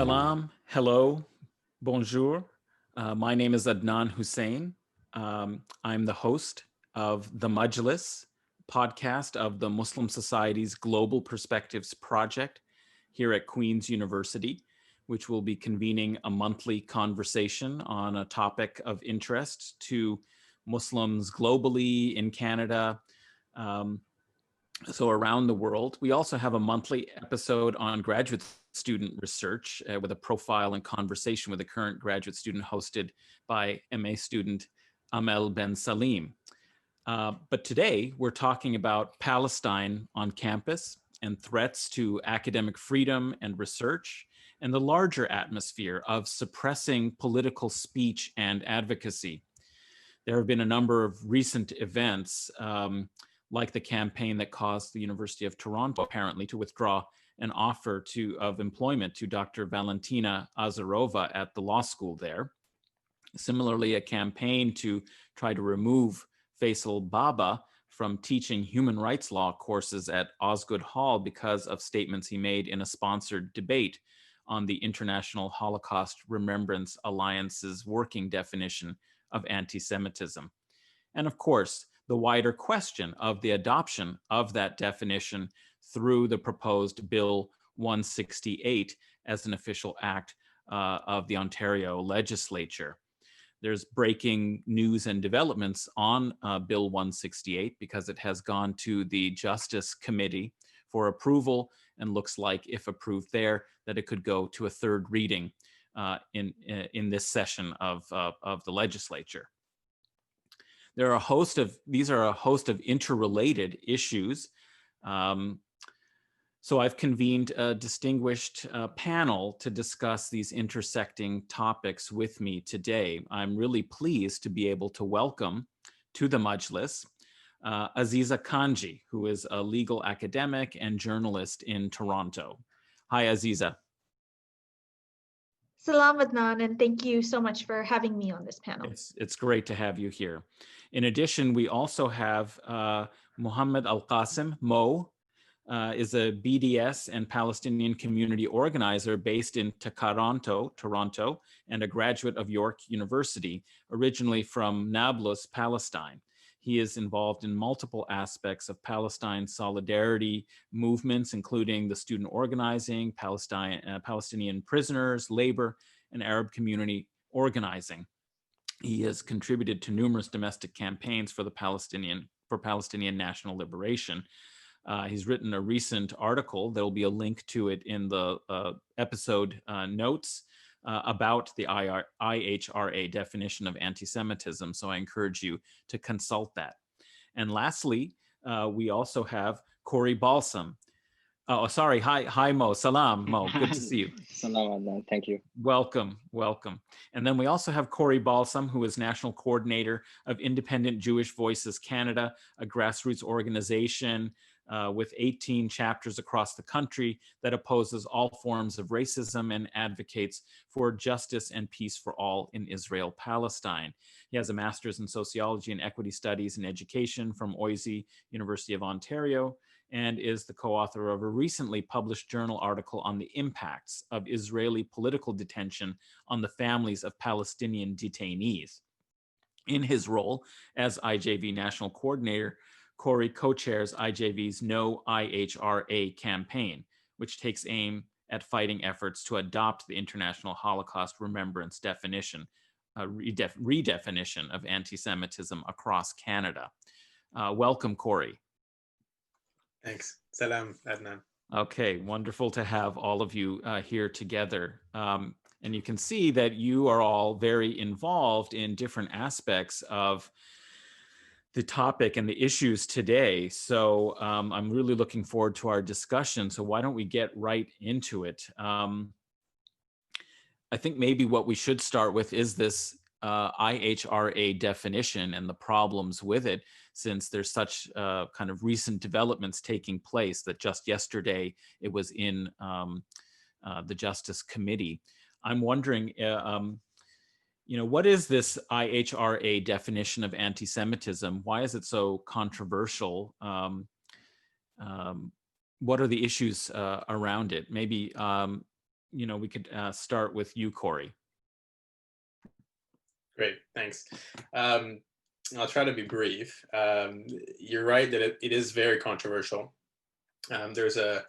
Salam, hello, bonjour. My name is Adnan Hussein. I'm the host of the Majlis Podcast of the Muslim Society's Global Perspectives Project here at Queen's University, which will be convening a monthly conversation on a topic of interest to Muslims globally, in Canada, so around the world. We also have a monthly episode on graduate student research with a profile and conversation with a current graduate student hosted by MA student Amel Ben Salim. But today we're talking about Palestine on campus and threats to academic freedom and research, and the larger atmosphere of suppressing political speech and advocacy. There have been a number of recent events, like the campaign that caused the University of Toronto apparently to withdraw an offer of employment to Dr. Valentina Azarova at the law school there. Similarly, a campaign to try to remove Faisal Baba from teaching human rights law courses at Osgoode Hall because of statements he made in a sponsored debate on the International Holocaust Remembrance Alliance's working definition of anti-Semitism. And of course, the wider question of the adoption of that definition through the proposed Bill 168 as an official act of the Ontario legislature. There's breaking news and developments on Bill 168 because it has gone to the Justice Committee for approval, and looks like, if approved there, that it could go to a third reading in this session of the legislature. These are a host of interrelated issues. So I've convened a distinguished panel to discuss these intersecting topics with me today. I'm really pleased to be able to welcome to the Majlis Aziza Kanji, who is a legal academic and journalist in Toronto. Hi, Aziza. Salam, Adnan, and thank you so much for having me on this panel. It's great to have you here. In addition, we also have Muhammad Al-Qasim. Mo is a BDS and Palestinian community organizer based in Toronto, and a graduate of York University, originally from Nablus, Palestine. He is involved in multiple aspects of Palestine solidarity movements, including the student organizing, Palestinian prisoners, labor, and Arab community organizing. He has contributed to numerous domestic campaigns for Palestinian national liberation. He's written a recent article. There will be a link to it in the episode notes about the IHRA definition of anti-Semitism. So I encourage you to consult that. And lastly, we also have Corey Balsam. Oh, sorry. Hi, Mo. Salam, Mo. Good to see you. Salam, Adnan. Thank you. Welcome. And then we also have Corey Balsam, who is National Coordinator of Independent Jewish Voices Canada, a grassroots organization with 18 chapters across the country that opposes all forms of racism and advocates for justice and peace for all in Israel-Palestine. He has a master's in sociology and equity studies and education from OISE, University of Ontario, and is the co-author of a recently published journal article on the impacts of Israeli political detention on the families of Palestinian detainees. In his role as IJV National Coordinator, Corey co-chairs IJV's No IHRA campaign, which takes aim at fighting efforts to adopt the International Holocaust Remembrance definition, redefinition of anti-Semitism across Canada. Welcome, Corey. Thanks. Salam, Adnan. Okay, wonderful to have all of you here together. And you can see that you are all very involved in different aspects of the topic and the issues today. So I'm really looking forward to our discussion. So why don't we get right into it? I think maybe what we should start with is this IHRA definition and the problems with it, since there's such kind of recent developments taking place that just yesterday it was in the Justice Committee. I'm wondering, what is this IHRA definition of anti-Semitism? Why is it so controversial? What are the issues around it? Maybe we could start with you, Corey. Great, thanks. I'll try to be brief. You're right that it is very controversial. There's a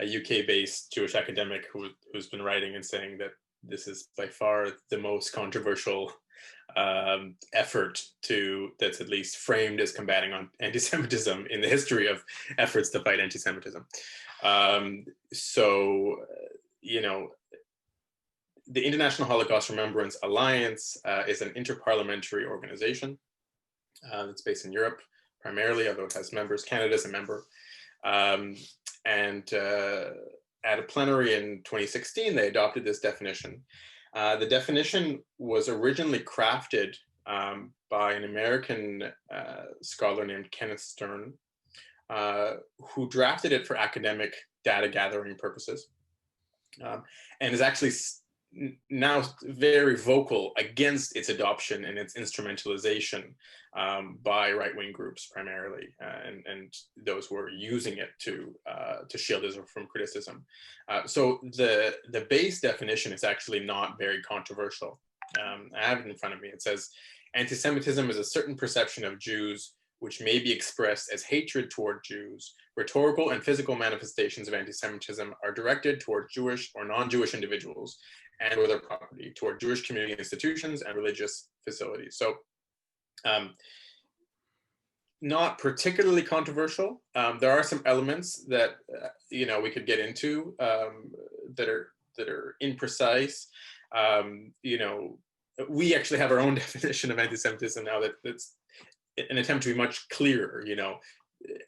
UK-based Jewish academic who's been writing and saying that this is by far the most controversial effort that's at least framed as combating on anti-Semitism in the history of efforts to fight anti-Semitism. The International Holocaust Remembrance Alliance is an interparliamentary organization. It's based in Europe primarily, although it has members. Canada's a member. At a plenary in 2016, they adopted this definition. The definition was originally crafted by an American scholar named Kenneth Stern, who drafted it for academic data gathering purposes, and is actually now very vocal against its adoption and its instrumentalization by right-wing groups primarily, and those who are using it to shield Israel from criticism. So the base definition is actually not very controversial. I have it in front of me. It says, anti-Semitism is a certain perception of Jews which may be expressed as hatred toward Jews. Rhetorical and physical manifestations of anti-Semitism are directed toward Jewish or non-Jewish individuals and or their property, toward Jewish community institutions and religious facilities. So not particularly controversial. There are some elements that we could get into that are imprecise. We actually have our own definition of anti-Semitism now that's an attempt to be much clearer.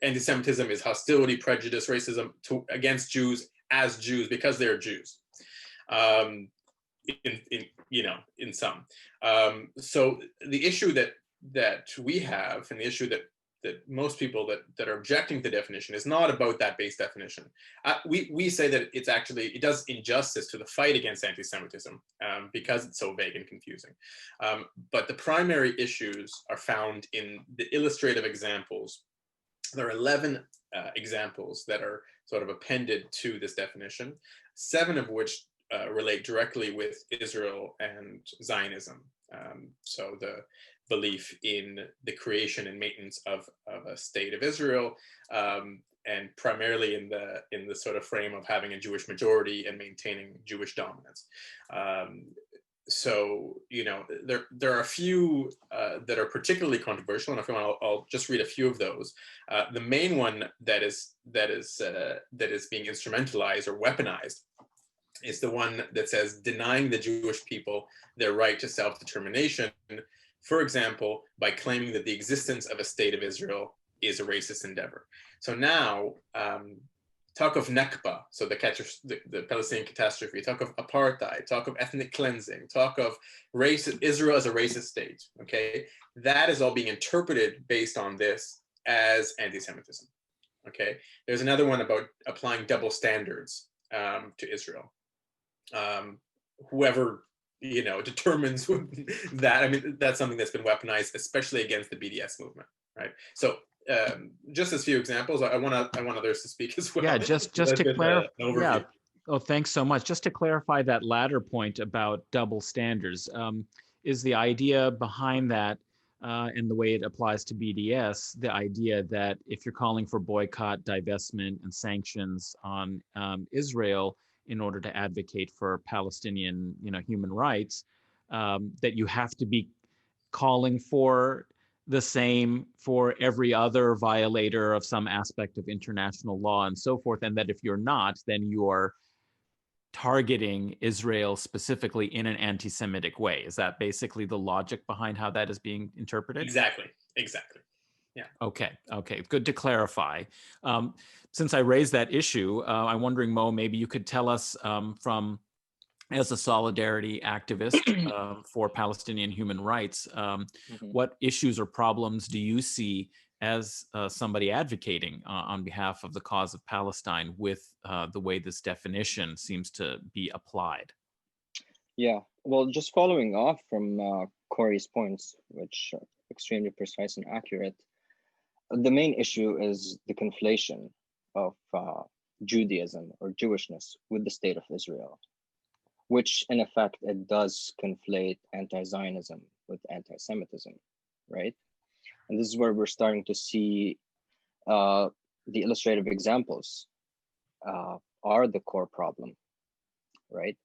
Anti-Semitism is hostility, prejudice, racism against Jews as Jews because they're Jews. In some. So the issue that we have, and the issue that most people that are objecting to the definition is not about that base definition. We say that it does injustice to the fight against anti-Semitism because it's so vague and confusing. But the primary issues are found in the illustrative examples. There are 11 examples that are sort of appended to this definition, 7 of which relate directly with Israel and Zionism. So the belief in the creation and maintenance of a state of Israel, and primarily in the sort of frame of having a Jewish majority and maintaining Jewish dominance. So there are a few that are particularly controversial, and if you want, I'll just read a few of those. The main one that is being instrumentalized or weaponized is the one that says denying the Jewish people their right to self-determination, for example, by claiming that the existence of a state of Israel is a racist endeavor. So now, talk of Nakba, so the Palestinian catastrophe, talk of apartheid, talk of ethnic cleansing, talk of Israel as a racist state, okay? That is all being interpreted based on this as anti-Semitism, okay? There's another one about applying double standards to Israel. Whoever determines that. I mean, that's something that's been weaponized, especially against the BDS movement, right? So, just as few examples. I want others to speak as well. Yeah, just to clarify. Yeah. Oh, thanks so much. Just to clarify that latter point about double standards, is the idea behind that, and the way it applies to BDS, the idea that if you're calling for boycott, divestment, and sanctions on Israel in order to advocate for Palestinian, human rights, that you have to be calling for the same for every other violator of some aspect of international law and so forth, and that if you're not, then you are targeting Israel specifically in an anti-Semitic way. Is that basically the logic behind how that is being interpreted? Exactly. Yeah. Okay. Good to clarify. Since I raised that issue, I'm wondering, Mo, maybe you could tell us as a solidarity activist for Palestinian human rights, what issues or problems do you see as somebody advocating on behalf of the cause of Palestine with the way this definition seems to be applied? Yeah, well, just following off from Corey's points, which are extremely precise and accurate, the main issue is the conflation of Judaism or Jewishness with the state of Israel. which in effect, it does conflate anti-Zionism with anti-Semitism, right? And this is where we're starting to see the illustrative examples are the core problem, right?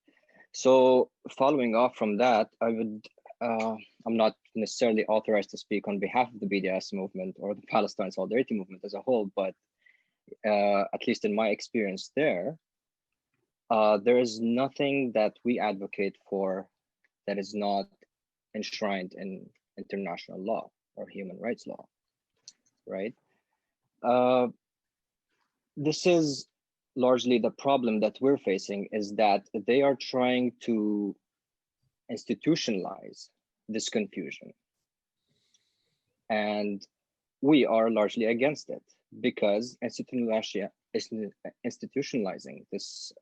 So following off from that, I'm not necessarily authorized to speak on behalf of the BDS movement or the Palestine Solidarity movement as a whole, but at least in my experience there is nothing that we advocate for that is not enshrined in international law or human rights law, right? This is largely the problem that we're facing, is that they are trying to institutionalize this confusion. And we are largely against it, because institutionalizing this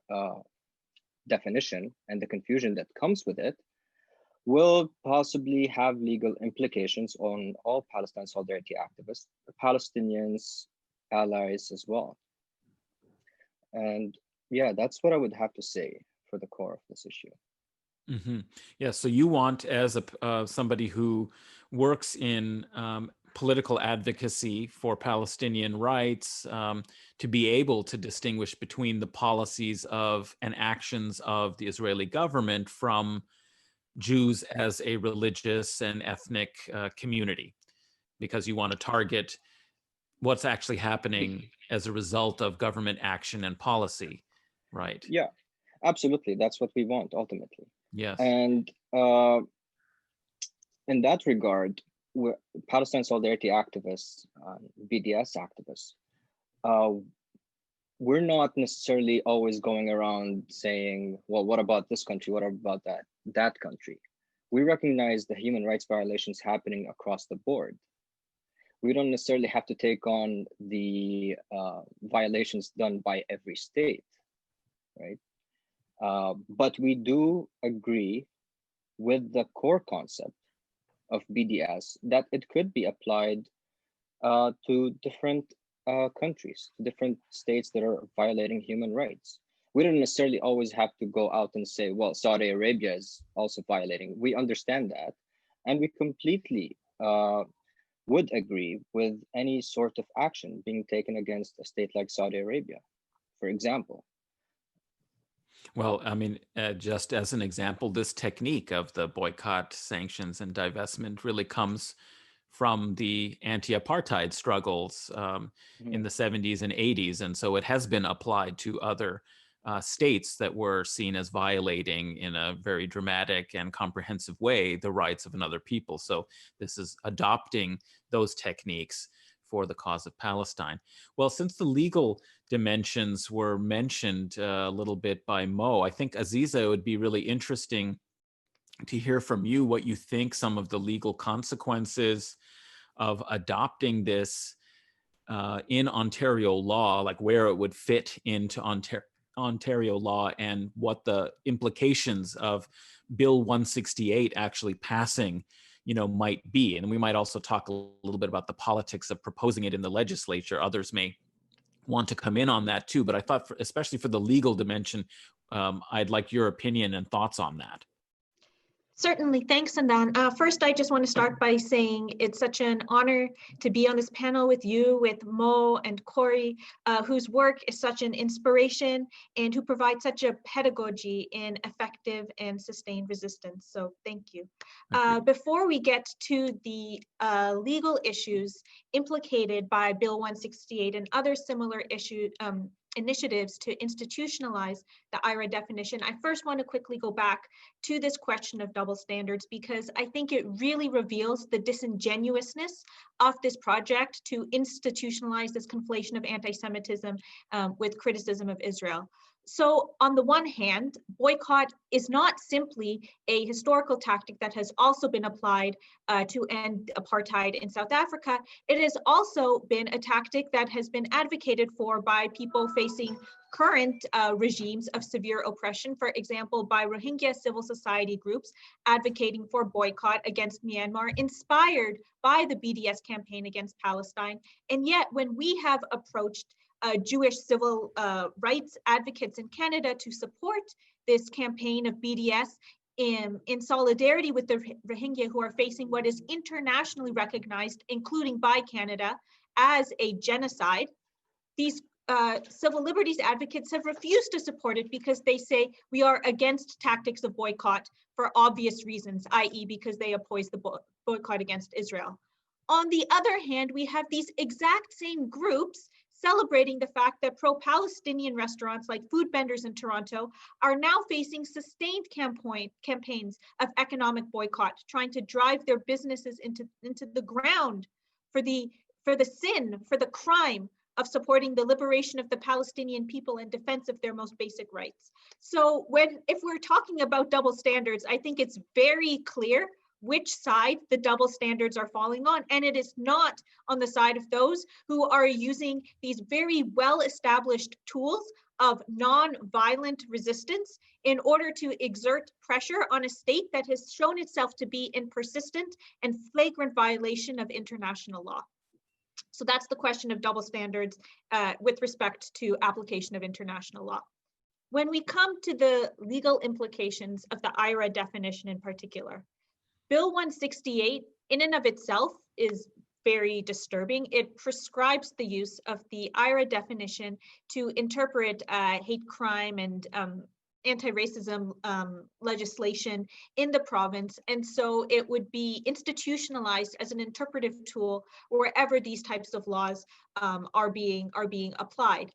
definition and the confusion that comes with it will possibly have legal implications on all Palestine solidarity activists, Palestinians, allies as well. And yeah, that's what I would have to say for the core of this issue. Mm-hmm. Yeah, so you want, as somebody who works in political advocacy for Palestinian rights, to be able to distinguish between the policies of and actions of the Israeli government from Jews as a religious and ethnic community, because you want to target what's actually happening as a result of government action and policy, right? Yeah, absolutely. That's what we want ultimately. Yes. And in that regard, Palestine Solidarity activists, BDS activists, we're not necessarily always going around saying, well, what about this country? What about that country? We recognize the human rights violations happening across the board. We don't necessarily have to take on the violations done by every state, right? But we do agree with the core concept of BDS that it could be applied to different countries, to different states that are violating human rights. We don't necessarily always have to go out and say, well, Saudi Arabia is also violating. We understand that. And we completely would agree with any sort of action being taken against a state like Saudi Arabia, for example. Well, I mean, just as an example, this technique of the boycott, sanctions, and divestment really comes from the anti-apartheid struggles in the 70s and 80s. And so it has been applied to other states that were seen as violating in a very dramatic and comprehensive way the rights of another people. So this is adopting those techniques for the cause of Palestine. Well, since the legal dimensions were mentioned a little bit by Mo, I think, Aziza, it would be really interesting to hear from you what you think some of the legal consequences of adopting this in Ontario law, like where it would fit into Ontario law, and what the implications of Bill 168 actually passing, might be. And we might also talk a little bit about the politics of proposing it in the legislature. Others may want to come in on that too, but I thought, especially for the legal dimension, I'd like your opinion and thoughts on that. Certainly. Thanks, Andan. First, I just want to start by saying it's such an honor to be on this panel with you, with Mo and Corey, whose work is such an inspiration and who provide such a pedagogy in effective and sustained resistance. So thank you. Before we get to the legal issues implicated by Bill 168 and other similar initiatives to institutionalize the IHRA definition, I first want to quickly go back to this question of double standards, because I think it really reveals the disingenuousness of this project to institutionalize this conflation of anti-Semitism with criticism of Israel. So on the one hand, boycott is not simply a historical tactic that has also been applied to end apartheid in South Africa. It has also been a tactic that has been advocated for by people facing current regimes of severe oppression, for example, by Rohingya civil society groups advocating for boycott against Myanmar, inspired by the BDS campaign against Palestine. And yet, when we have approached Jewish civil rights advocates in Canada to support this campaign of BDS in solidarity with the Rohingya, who are facing what is internationally recognized, including by Canada, as a genocide. These civil liberties advocates have refused to support it because they say we are against tactics of boycott for obvious reasons, i.e. because they oppose the boycott against Israel. On the other hand, we have these exact same groups celebrating the fact that pro-Palestinian restaurants like Foodbenders in Toronto are now facing sustained campaigns of economic boycott, trying to drive their businesses into the ground for the sin, for the crime of supporting the liberation of the Palestinian people and defense of their most basic rights. So if we're talking about double standards, I think it's very clear which side the double standards are falling on, and it is not on the side of those who are using these very well-established tools of non-violent resistance in order to exert pressure on a state that has shown itself to be in persistent and flagrant violation of international law. So that's the question of double standards with respect to application of international law. When we come to the legal implications of the IHRA definition in particular, Bill 168 in and of itself is very disturbing. It prescribes the use of the IHRA definition to interpret hate crime and anti-racism legislation in the province. And so it would be institutionalized as an interpretive tool wherever these types of laws are being applied.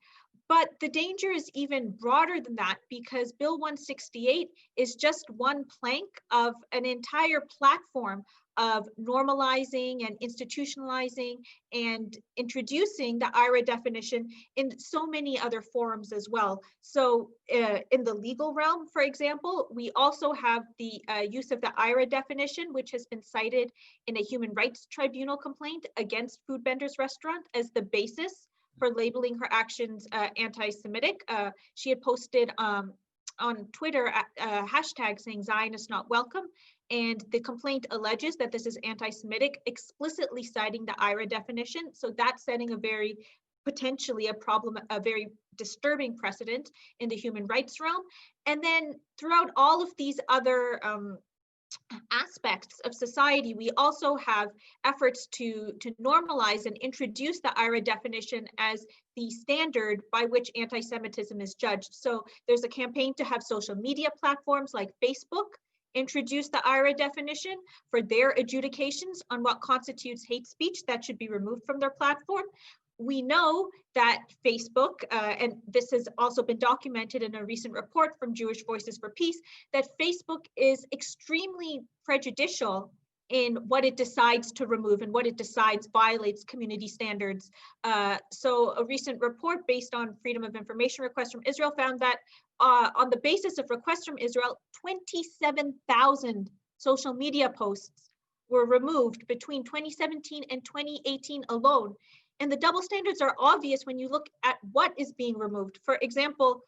But the danger is even broader than that, because Bill 168 is just one plank of an entire platform of normalizing and institutionalizing and introducing the IHRA definition in so many other forums as well. So in the legal realm, for example, we also have the use of the IHRA definition, which has been cited in a human rights tribunal complaint against Foodbenders Restaurant as the basis for labeling her actions anti-Semitic. She had posted on Twitter a hashtag saying Zionists not welcome, and the complaint alleges that this is anti-Semitic, explicitly citing the IHRA definition. So that's setting a very potentially a very disturbing precedent in the human rights realm. And then throughout all of these other aspects of society, we also have efforts to normalize and introduce the IHRA definition as the standard by which anti-Semitism is judged. So there's a campaign to have social media platforms like Facebook introduce the IHRA definition for their adjudications on what constitutes hate speech that should be removed from their platform. We know that Facebook, and this has also been documented in a recent report from Jewish Voices for Peace, that Facebook is extremely prejudicial in what it decides to remove and what it decides violates community standards. So a recent report based on Freedom of Information requests from Israel found that on the basis of requests from Israel, 27,000 social media posts were removed between 2017 and 2018 alone. And the double standards are obvious when you look at what is being removed. For example,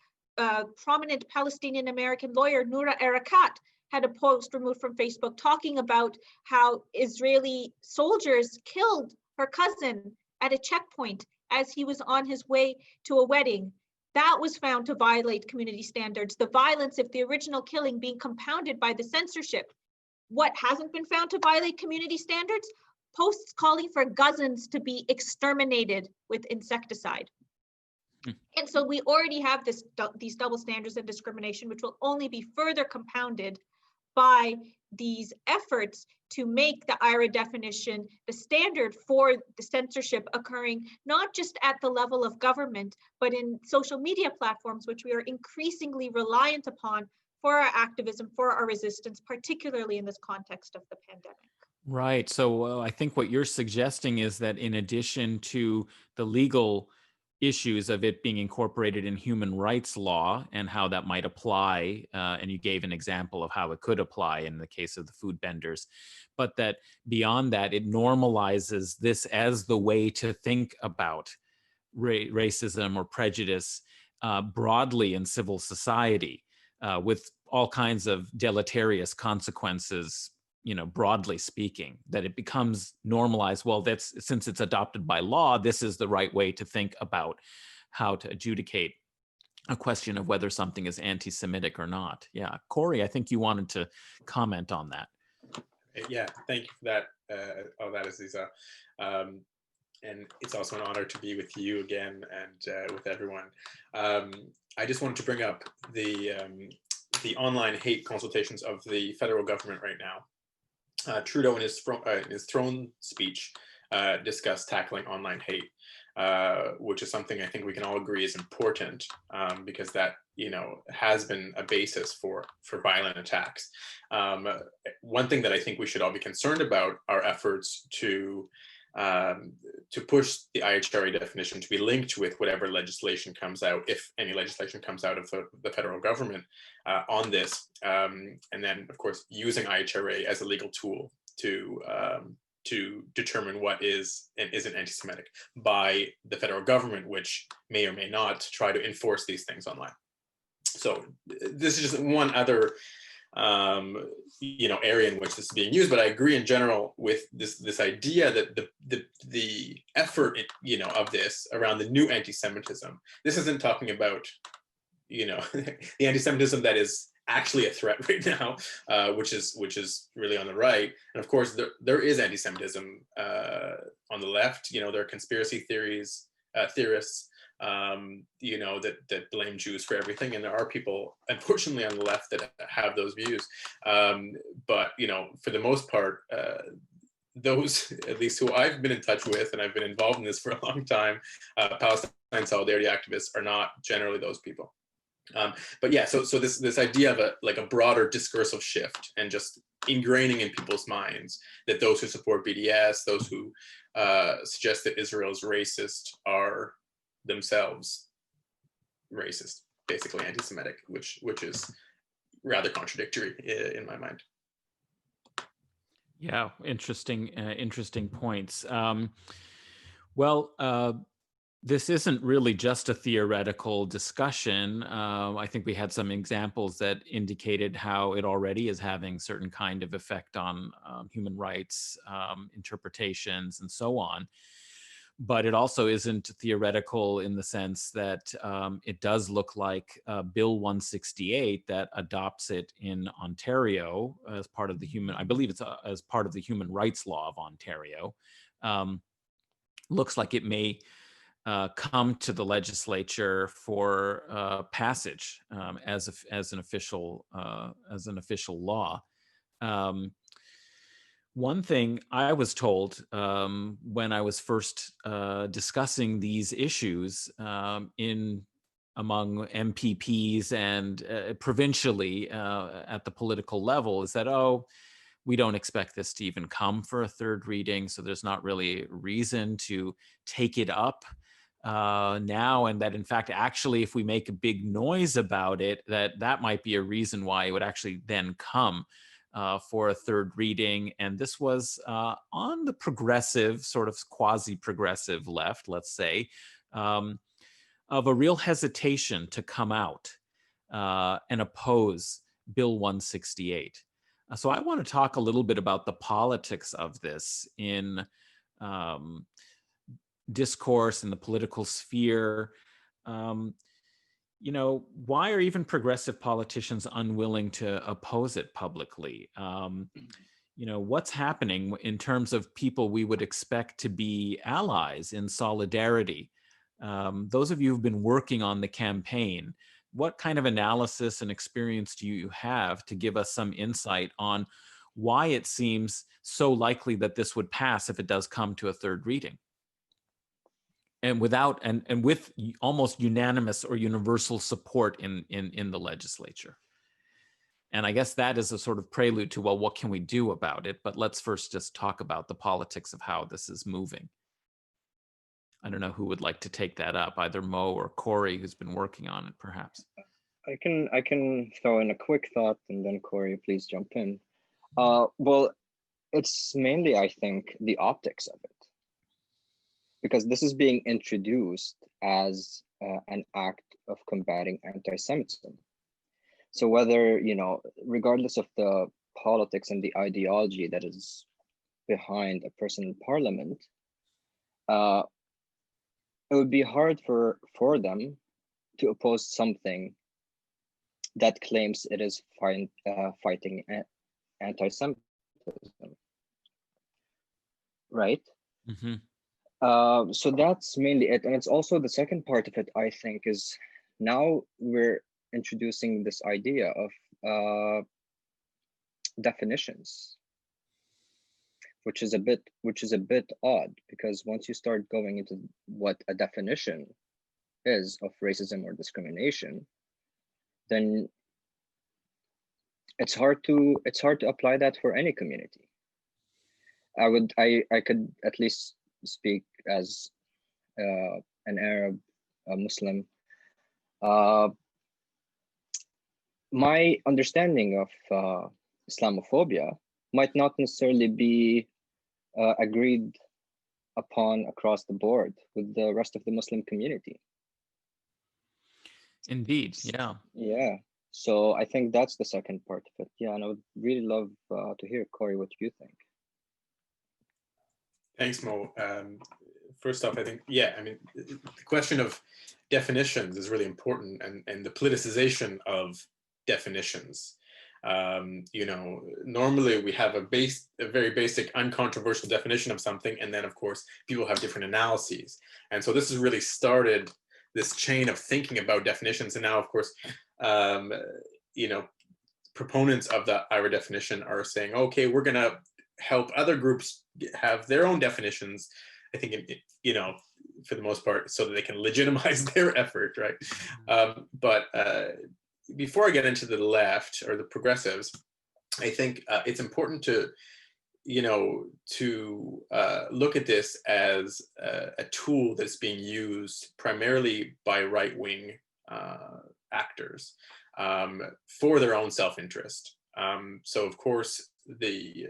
prominent Palestinian American lawyer Noura Erakat had a post removed from Facebook talking about how Israeli soldiers killed her cousin at a checkpoint as he was on his way to a wedding. That was found to violate community standards. The violence of the original killing being compounded by the censorship. What hasn't been found to violate community standards? Posts calling for Gazans to be exterminated with insecticide. And so we already have these double standards of discrimination, which will only be further compounded by these efforts to make the IHRA definition the standard for the censorship occurring not just at the level of government, but in social media platforms, which we are increasingly reliant upon for our activism, for our resistance, particularly in this context of the pandemic. Right. So I think what you're suggesting is that in addition to the legal issues of it being incorporated in human rights law and how that might apply, and you gave an example of how it could apply in the case of the Foodbenders, but that beyond that, it normalizes this as the way to think about racism or prejudice broadly in civil society, with all kinds of deleterious consequences, broadly speaking, that it becomes normalized. Well, that's, since it's adopted by law, this is the right way to think about how to adjudicate a question of whether something is anti-Semitic or not. Yeah, Corey, I think you wanted to comment on that. Yeah, thank you for that. That is Aziza. And it's also an honor to be with you again and with everyone. I just wanted to bring up the online hate consultations of the federal government right now. Trudeau in his throne speech discussed tackling online hate, which is something I think we can all agree is important, because that has been a basis for violent attacks. One thing that I think we should all be concerned about are efforts to push the IHRA definition to be linked with whatever legislation comes out, if any legislation comes out of the federal government on this, and then of course using IHRA as a legal tool to determine what is and isn't anti-Semitic by the federal government, which may or may not try to enforce these things online. So this is just one other area in which this is being used, but I agree in general with this idea that the effort of this around the new anti-Semitism. This isn't talking about the anti-Semitism that is actually a threat right now, which is really on the right. And of course, there is anti-Semitism on the left. There are conspiracy theorists, that blame Jews for everything, and there are people, unfortunately, on the left that have those views. But for the most part, those, at least who I've been in touch with, and I've been involved in this for a long time, Palestine solidarity activists are not generally those people. But yeah, so this idea of a broader discursive shift and just ingraining in people's minds that those who support BDS, those who suggest that Israel is racist, are themselves racist, basically anti-Semitic, which is rather contradictory in my mind. Yeah, interesting points. This isn't really just a theoretical discussion. I think we had some examples that indicated how it already is having certain kind of effect on human rights interpretations and so on. But it also isn't theoretical in the sense that it does look like Bill 168 that adopts it in Ontario as part of the as part of the human rights law of Ontario. Looks like it may come to the legislature for passage as an official law. One thing I was told when I was first discussing these issues among MPPs and provincially at the political level is that, we don't expect this to even come for a third reading, so there's not really reason to take it up now, and that in fact, actually, if we make a big noise about it, that might be a reason why it would actually then come for a third reading. And this was on the progressive, sort of quasi-progressive left, let's say, of a real hesitation to come out and oppose Bill 168. So I want to talk a little bit about the politics of this in discourse in the political sphere. Why are even progressive politicians unwilling to oppose it publicly? What's happening in terms of people we would expect to be allies in solidarity? Those of you who've been working on the campaign, what kind of analysis and experience do you have to give us some insight on why it seems so likely that this would pass if it does come to a third reading? And with almost unanimous or universal support in the legislature. And I guess that is a sort of prelude to, well, what can we do about it? But let's first just talk about the politics of how this is moving. I don't know who would like to take that up, either Mo or Corey, who's been working on it, perhaps. I can throw in a quick thought, and then Corey, please jump in. Well, it's mainly, I think, the optics of it, because this is being introduced as an act of combating anti-Semitism. So whether, regardless of the politics and the ideology that is behind a person in parliament, it would be hard for them to oppose something that claims it is fighting anti-Semitism, right? So that's mainly it. And it's also the second part of it, I think, is now we're introducing this idea of definitions, which is a bit odd, because once you start going into what a definition is of racism or discrimination, then it's hard to apply that for any community. I could at least speak as an Arab, a Muslim. My understanding of Islamophobia might not necessarily be agreed upon across the board with the rest of the Muslim community. Indeed, yeah. Yeah. So I think that's the second part of it. Yeah, and I would really love to hear, Corey, what you think. Thanks, Mo. First off, I think, yeah, I mean, the question of definitions is really important, and the politicization of definitions. You know, normally we have a very basic, uncontroversial definition of something, and then of course people have different analyses. And so this has really started this chain of thinking about definitions. And now, of course, you know, proponents of the IHRA definition are saying, okay, we're going to help other groups have their own definitions. I think, you know, for the most part, so that they can legitimize their effort, right? But before I get into the left or the progressives, I think it's important to, you know, to look at this as a tool that's being used primarily by right-wing actors for their own self-interest. So of course, the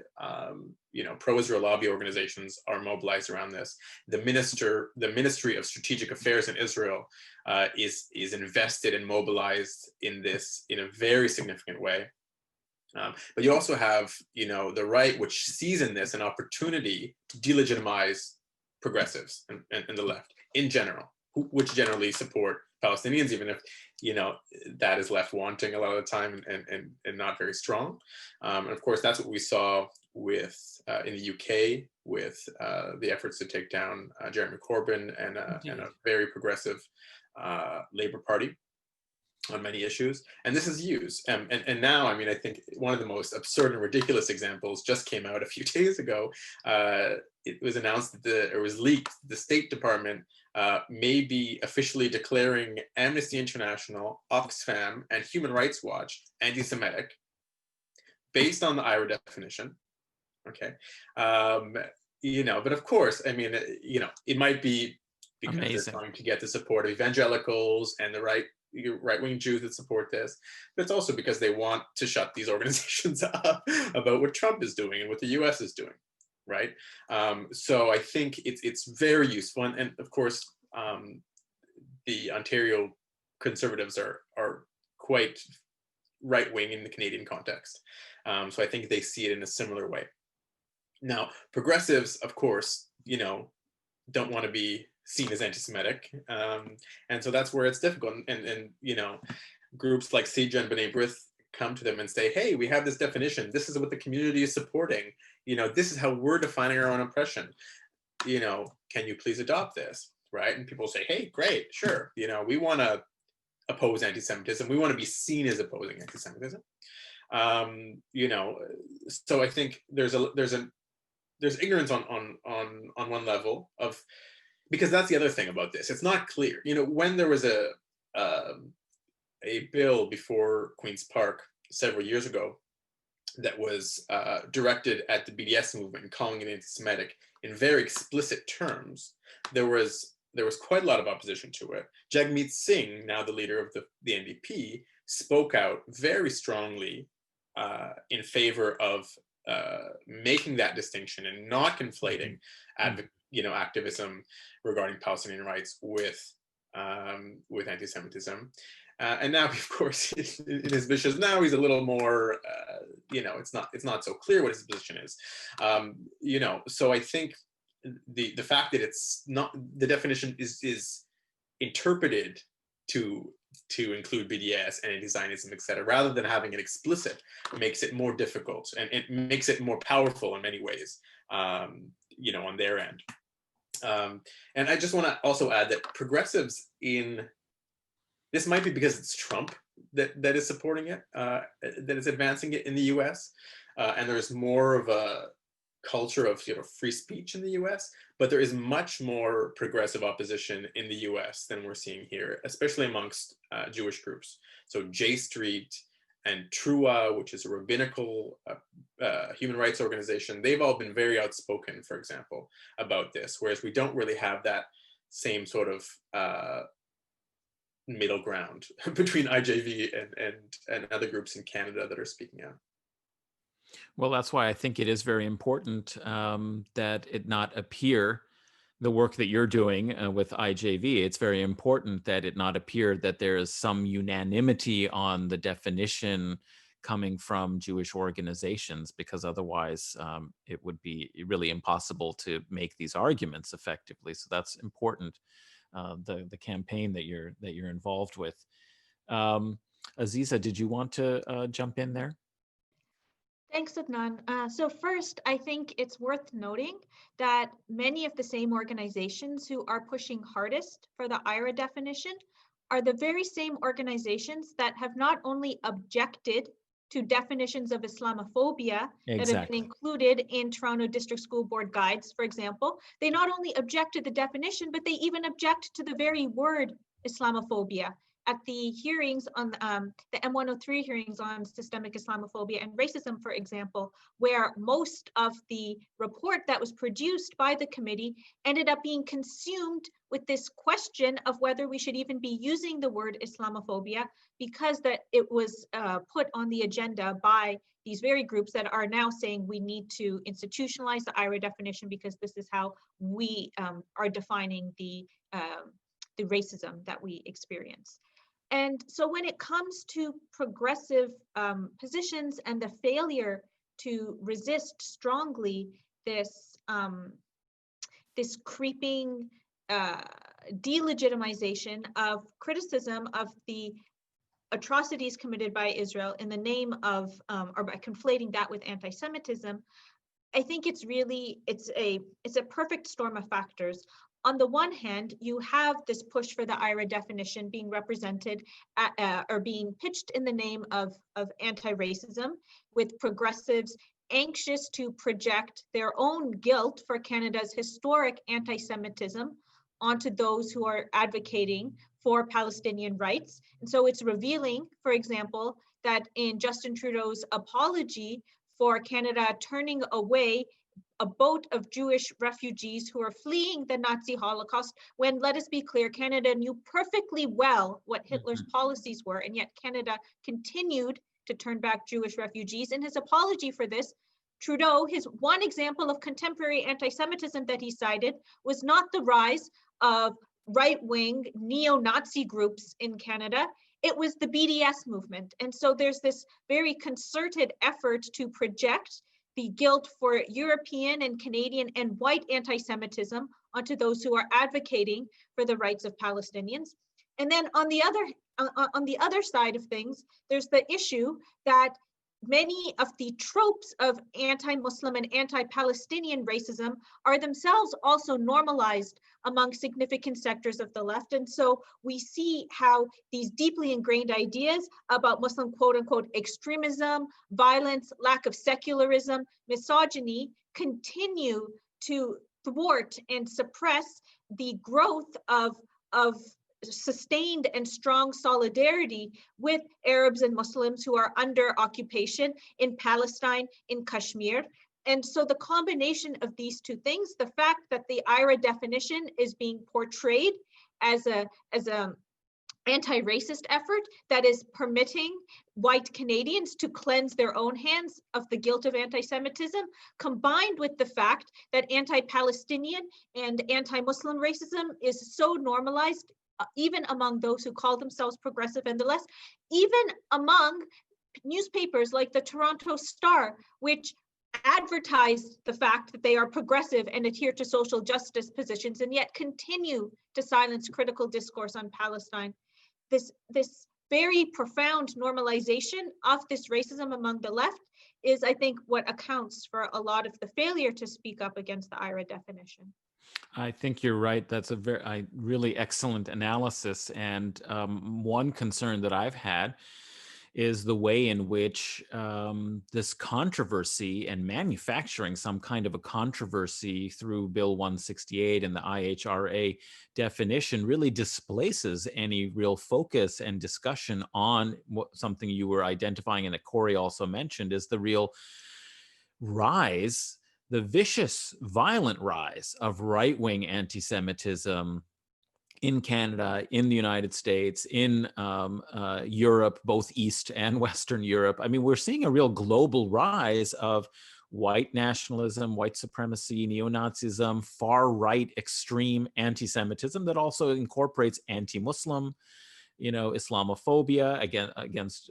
you know, pro-Israel lobby organizations are mobilized around this. The Ministry of Strategic Affairs in Israel is invested and mobilized in this in a very significant way. But you also have, you know, the right, which sees in this an opportunity to delegitimize progressives and the left in general, which generally support Palestinians, even if, you know, that is left wanting a lot of the time and not very strong. And of course, that's what we saw with in the UK with the efforts to take down Jeremy Corbyn and a very progressive Labour Party on many issues. And this is used. And now, I mean, I think one of the most absurd and ridiculous examples just came out a few days ago. It was announced that it was leaked, the State Department may be officially declaring Amnesty International, Oxfam, and Human Rights Watch anti-Semitic based on the IHRA definition. Okay. You know, but of course, I mean, you know, it might be because they're trying to get the support of evangelicals and the right-wing Jews that support this, but it's also because they want to shut these organizations up about what Trump is doing and what the US is doing, right? So I think it's very useful. And of course, the Ontario Conservatives are quite right-wing in the Canadian context. So I think they see it in a similar way. Now, progressives, of course, you know, don't want to be seen as anti-Semitic. And so that's where it's difficult. And you know, groups like CJ and B'nai B'rith come to them and say, hey, we have this definition. This is what the community is supporting. You know, this is how we're defining our own oppression. You know, can you please adopt this, right? And people say, hey, great, sure. You know, we want to oppose anti-Semitism. We want to be seen as opposing anti-Semitism. You know, so I think there's ignorance on one level of, because that's the other thing about this. It's not clear. You know, when there was a bill before Queen's Park several years ago that was directed at the BDS movement and calling it anti-Semitic in very explicit terms, there was quite a lot of opposition to it. Jagmeet Singh, now the leader of the NDP, spoke out very strongly in favor of making that distinction and not conflating activism regarding Palestinian rights with anti-Semitism. And now, of course, in his wishes, now he's a little more, you know, it's not so clear what his position is. You know, so I think the fact that it's not, the definition is interpreted to include BDS and anti-Zionism, etc., rather than having it explicit, makes it more difficult, and it makes it more powerful in many ways, on their end. And I just want to also add that progressives this might be because it's Trump that is supporting it, that is advancing it in the US, and there's more of a culture of free speech in the US, but there is much more progressive opposition in the US than we're seeing here, especially amongst Jewish groups. So J Street and Trua, which is a rabbinical human rights organization, they've all been very outspoken, for example, about this, whereas we don't really have that same sort of middle ground between IJV and other groups in Canada that are speaking out. Well, that's why I think it is very important that it not appear, the work that you're doing with IJV, it's very important that it not appear that there is some unanimity on the definition coming from Jewish organizations, because otherwise it would be really impossible to make these arguments effectively. So that's important, the campaign that you're involved with. Aziza, did you want to jump in there? Thanks, Adnan. So first, I think it's worth noting that many of the same organizations who are pushing hardest for the IHRA definition are the very same organizations that have not only objected to definitions of Islamophobia that have been included in Toronto District School Board guides, for example. They not only object to the definition, but they even object to the very word Islamophobia. At the hearings on the M103 hearings on systemic Islamophobia and racism, for example, where most of the report that was produced by the committee ended up being consumed with this question of whether we should even be using the word Islamophobia, because that it was put on the agenda by these very groups that are now saying we need to institutionalize the IHRA definition because this is how we are defining the racism that we experience. And so when it comes to progressive positions and the failure to resist strongly this, this creeping delegitimization of criticism of the atrocities committed by Israel in the name of, or by conflating that with anti-Semitism, I think it's a perfect storm of factors. On the one hand, you have this push for the IHRA definition being represented or being pitched in the name of anti-racism, with progressives anxious to project their own guilt for Canada's historic anti-Semitism onto those who are advocating for Palestinian rights. And so it's revealing, for example, that in Justin Trudeau's apology for Canada turning away a boat of Jewish refugees who are fleeing the Nazi Holocaust, when, let us be clear, Canada knew perfectly well what Hitler's policies were, and yet Canada continued to turn back Jewish refugees. In his apology for this, Trudeau, his one example of contemporary anti-Semitism that he cited was not the rise of right-wing neo-Nazi groups in Canada, it was the BDS movement. And so there's this very concerted effort to project the guilt for European and Canadian and white anti-Semitism onto those who are advocating for the rights of Palestinians. And then on the other side of things, there's the issue that many of the tropes of anti-Muslim and anti-Palestinian racism are themselves also normalized among significant sectors of the left. And so we see how these deeply ingrained ideas about Muslim quote unquote extremism, violence, lack of secularism, misogyny continue to thwart and suppress the growth of sustained and strong solidarity with Arabs and Muslims who are under occupation in Palestine, in Kashmir. And so the combination of these two things, the fact that the IHRA definition is being portrayed as a anti-racist effort that is permitting white Canadians to cleanse their own hands of the guilt of anti-Semitism, combined with the fact that anti-Palestinian and anti-Muslim racism is so normalized even among those who call themselves progressive and the less, even among newspapers like the Toronto Star, which advertise the fact that they are progressive and adhere to social justice positions and yet continue to silence critical discourse on Palestine. this very profound normalization of this racism among the left is, I think, what accounts for a lot of the failure to speak up against the IHRA definition. I think you're right. That's a very really excellent analysis. And one concern that I've had is the way in which this controversy and manufacturing some kind of a controversy through Bill 168 and the IHRA definition really displaces any real focus and discussion on something you were identifying and that Corey also mentioned is the real rise, the vicious, violent rise of right-wing anti-Semitism in Canada, in the United States, in Europe, both East and Western Europe. I mean, we're seeing a real global rise of white nationalism, white supremacy, neo-Nazism, far-right extreme anti-Semitism that also incorporates anti-Muslim, Islamophobia, against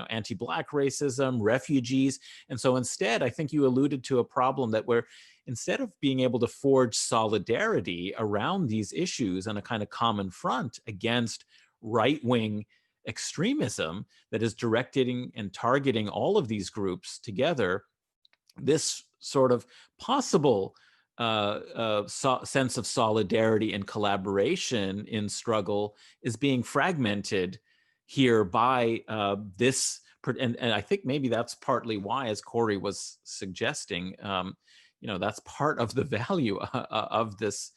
anti-Black racism, refugees. And so instead, I think you alluded to a problem that we're, instead of being able to forge solidarity around these issues on a kind of common front against right-wing extremism that is directing and targeting all of these groups together, this sort of possible sense of solidarity and collaboration in struggle is being fragmented here by this. And I think maybe that's partly why, as Corey was suggesting, that's part of the value of this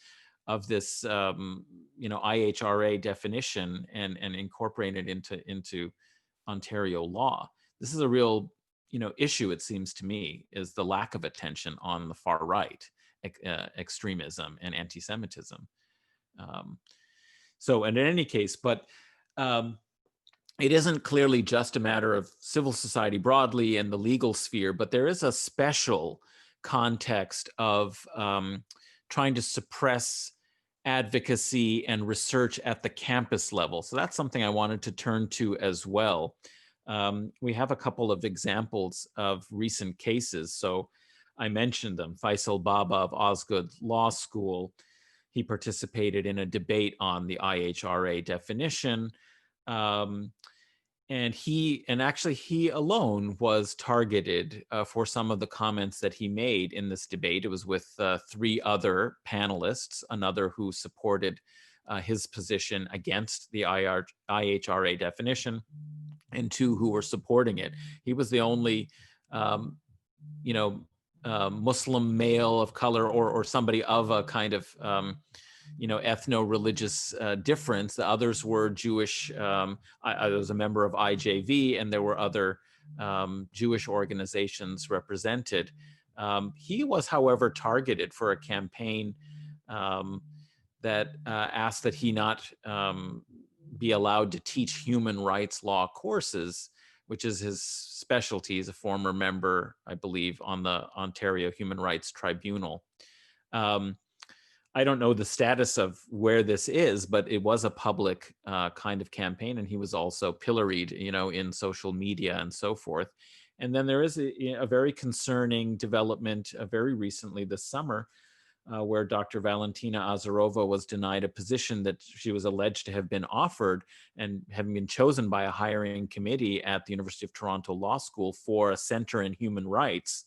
IHRA definition and incorporate it into Ontario law. This is a real issue, it seems to me, is the lack of attention on the far right extremism and anti-Semitism. So, and in any case, but it isn't clearly just a matter of civil society broadly and the legal sphere, but there is a special context of trying to suppress advocacy and research at the campus level. So that's something I wanted to turn to as well. We have a couple of examples of recent cases. So I mentioned them. Faisal Baba of Osgood Law School, he participated in a debate on the IHRA definition. And he alone was targeted for some of the comments that he made in this debate. It was with 3 other panelists, another who supported his position against the IHRA definition, and 2 who were supporting it. He was the only, Muslim male of color or somebody of a kind of, ethno-religious difference. The others were Jewish. I was a member of IJV, and there were other Jewish organizations represented. He was, however, targeted for a campaign that asked that he not be allowed to teach human rights law courses, which is his specialty. He's a former member, I believe, on the Ontario Human Rights Tribunal. I don't know the status of where this is, but it was a public kind of campaign, and he was also pilloried, in social media and so forth. And then there is a very concerning development very recently this summer, where Dr. Valentina Azarova was denied a position that she was alleged to have been offered and having been chosen by a hiring committee at the University of Toronto Law School for a center in human rights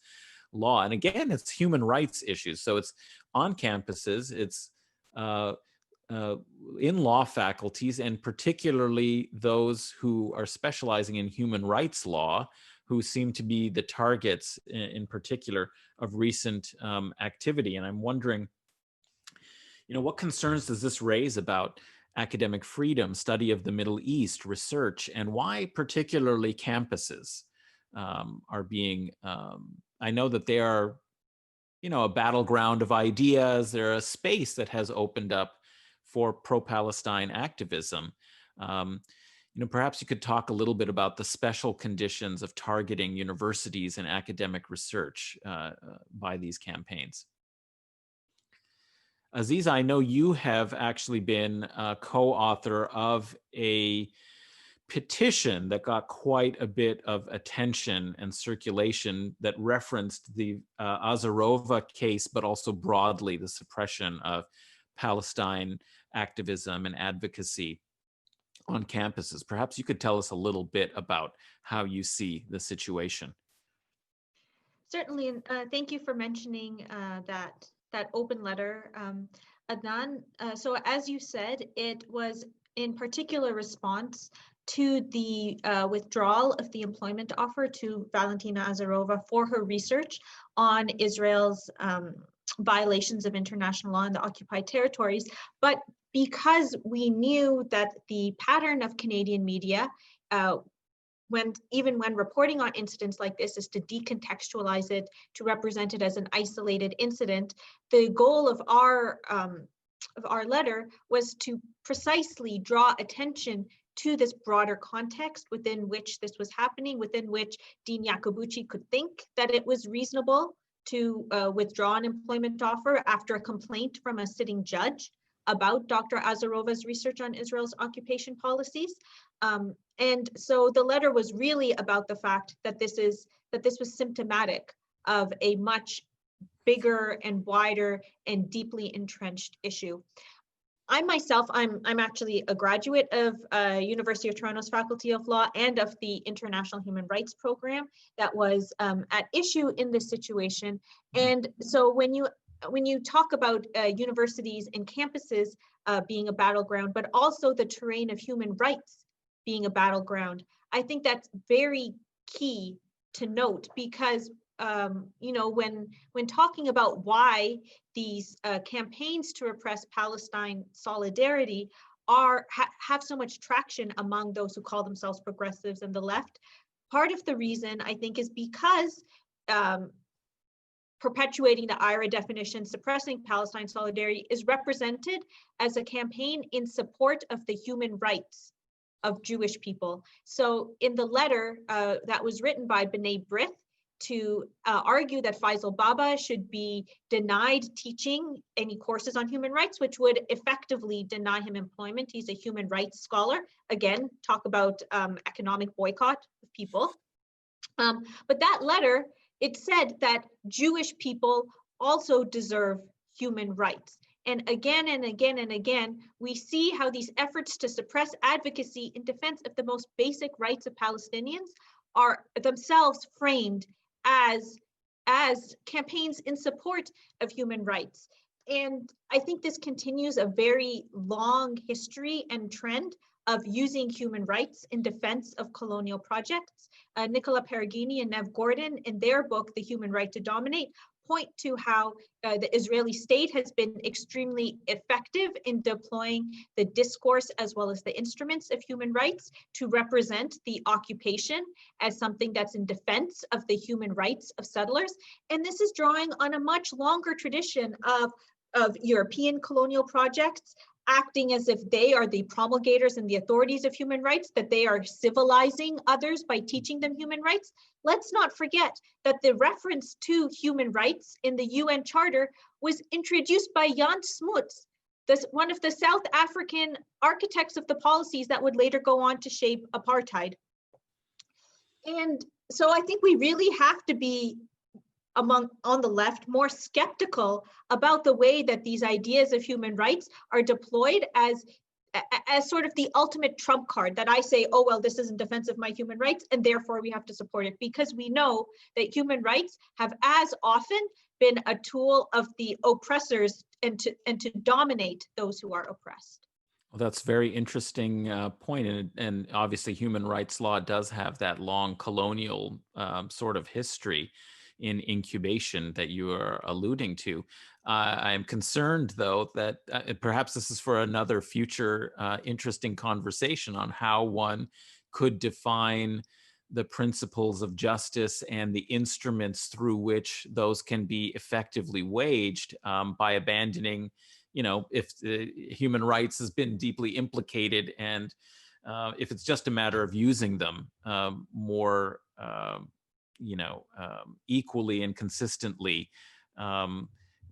law. And again, it's human rights issues. So it's on campuses, it's in law faculties, and particularly those who are specializing in human rights law, who seem to be the targets in particular of recent activity. And I'm wondering, what concerns does this raise about academic freedom, study of the Middle East, research, and why particularly campuses are being, I know that they are, a battleground of ideas. They're a space that has opened up for pro-Palestine activism. Perhaps you could talk a little bit about the special conditions of targeting universities and academic research by these campaigns. Aziz, I know you have actually been a co-author of a petition that got quite a bit of attention and circulation that referenced the Azarova case, but also broadly the suppression of Palestine activism and advocacy. on campuses. Perhaps you could tell us a little bit about how you see the situation. Certainly, and thank you for mentioning that open letter, Adnan. So as you said, it was in particular response to the withdrawal of the employment offer to Valentina Azarova for her research on Israel's violations of international law in the occupied territories. But because we knew that the pattern of Canadian media, even when reporting on incidents like this, is to decontextualize it, to represent it as an isolated incident, the goal of our letter was to precisely draw attention to this broader context within which this was happening, within which Dean Yacobucci could think that it was reasonable to withdraw an employment offer after a complaint from a sitting judge about Dr. Azarova's research on Israel's occupation policies. And so the letter was really about the fact that this was symptomatic of a much bigger and wider and deeply entrenched issue. I myself, I'm actually a graduate of University of Toronto's Faculty of Law and of the International Human Rights Program that was at issue in this situation. And so when you talk about universities and campuses being a battleground, but also the terrain of human rights being a battleground, I think that's very key to note, because when talking about why these campaigns to repress Palestine solidarity have so much traction among those who call themselves progressives and the left, part of the reason, I think, is because perpetuating the IHRA definition, suppressing Palestine solidarity, is represented as a campaign in support of the human rights of Jewish people. So in the letter that was written by B'nai B'rith to argue that Faisal Baba should be denied teaching any courses on human rights, which would effectively deny him employment. He's a human rights scholar. Again, talk about economic boycott of people. But that letter, it said that Jewish people also deserve human rights. And again and again and again, we see how these efforts to suppress advocacy in defense of the most basic rights of Palestinians are themselves framed as campaigns in support of human rights. And I think this continues a very long history and trend of using human rights in defense of colonial projects. Nicola Perugini and Nev Gordon, in their book, The Human Right to Dominate, point to how the Israeli state has been extremely effective in deploying the discourse as well as the instruments of human rights to represent the occupation as something that's in defense of the human rights of settlers. And this is drawing on a much longer tradition of European colonial projects acting as if they are the promulgators and the authorities of human rights, that they are civilizing others by teaching them human rights. Let's not forget that the reference to human rights in the UN Charter was introduced by Jan Smuts, one of the South African architects of the policies that would later go on to shape apartheid. And so I think we really have to be on the left more skeptical about the way that these ideas of human rights are deployed as sort of the ultimate trump card, that I say, oh, well, this is in defense of my human rights, and therefore we have to support it, because we know that human rights have as often been a tool of the oppressors and to dominate those who are oppressed. Well, that's a very interesting point. And obviously human rights law does have that long colonial sort of history in incubation that you are alluding to. I am concerned, though, that perhaps this is for another future interesting conversation on how one could define the principles of justice and the instruments through which those can be effectively waged by abandoning, if the human rights has been deeply implicated, and if it's just a matter of using them more equally and consistently,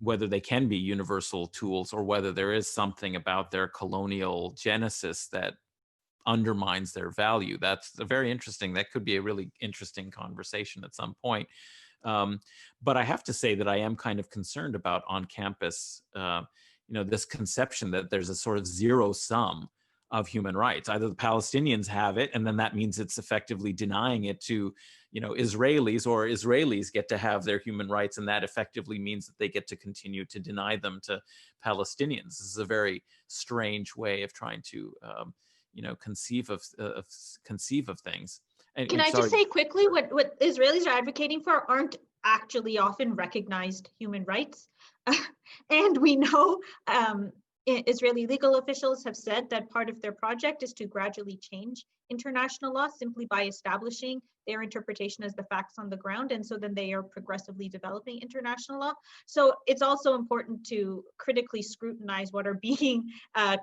whether they can be universal tools or whether there is something about their colonial genesis that undermines their value. That's that could be a really interesting conversation at some point. But I have to say that I am kind of concerned about on campus, this conception that there's a sort of zero sum of human rights. Either the Palestinians have it, and then that means it's effectively denying it to, Israelis, or Israelis get to have their human rights, and that effectively means that they get to continue to deny them to Palestinians. This is a very strange way of trying to, conceive of things. Can I just say quickly, what Israelis are advocating for aren't actually often recognized human rights. And we know Israeli legal officials have said that part of their project is to gradually change international law simply by establishing their interpretation as the facts on the ground. And so then they are progressively developing international law. So it's also important to critically scrutinize what are being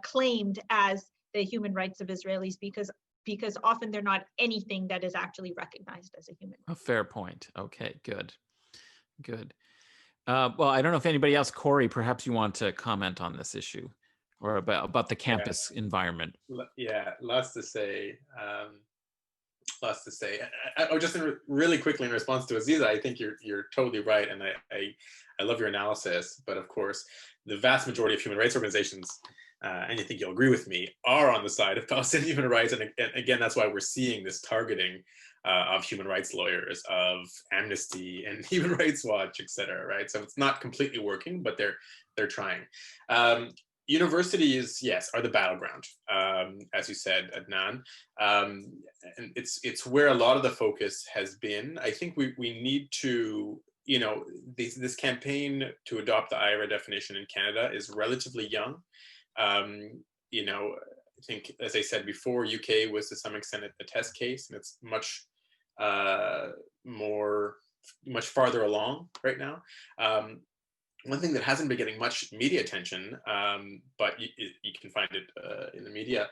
claimed as the human rights of Israelis, because often they're not anything that is actually recognized as a human right. A fair point. Okay, good. Well, I don't know if anybody else, Corey, perhaps you want to comment on this issue or about the campus environment. Yeah, lots to say. Just really quickly in response to Aziza, I think you're totally right, and I love your analysis. But of course, the vast majority of human rights organizations, and I think you'll agree with me, are on the side of Palestinian human rights. And again, that's why we're seeing this targeting of human rights lawyers, of Amnesty and Human Rights Watch, et cetera, right? So it's not completely working, but they're trying. Universities, yes, are the battleground, as you said, Adnan. And it's where a lot of the focus has been. I think we need to, this campaign to adopt the IHRA definition in Canada is relatively young. I think, as I said before, UK was to some extent a test case, and it's much farther along right now. One thing that hasn't been getting much media attention, but you can find it in the media,